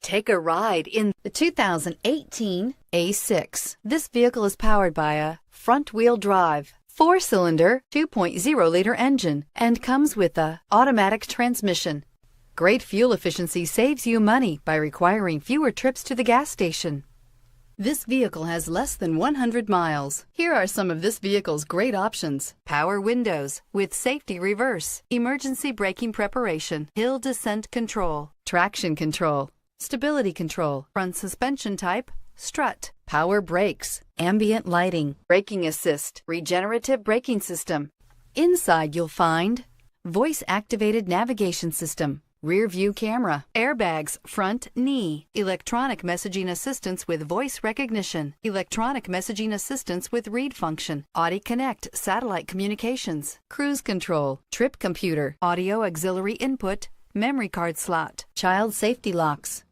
Take a ride in the 2018 A6. This vehicle is powered by a front-wheel drive, 4-cylinder, 2.0-liter engine, and comes with a automatic transmission. Great fuel efficiency saves you money by requiring fewer trips to the gas station. This vehicle has less than 100 miles. Here are some of this vehicle's great options: power windows with safety reverse, emergency braking preparation, hill descent control, traction control, stability control, front suspension type, strut, power brakes, ambient lighting, braking assist, regenerative braking system. Inside you'll find voice-activated navigation system, rear view camera, airbags, front knee, electronic messaging assistance with voice recognition, electronic messaging assistance with read function, Audi Connect satellite communications, cruise control, trip computer, audio auxiliary input, memory card slot, child safety locks,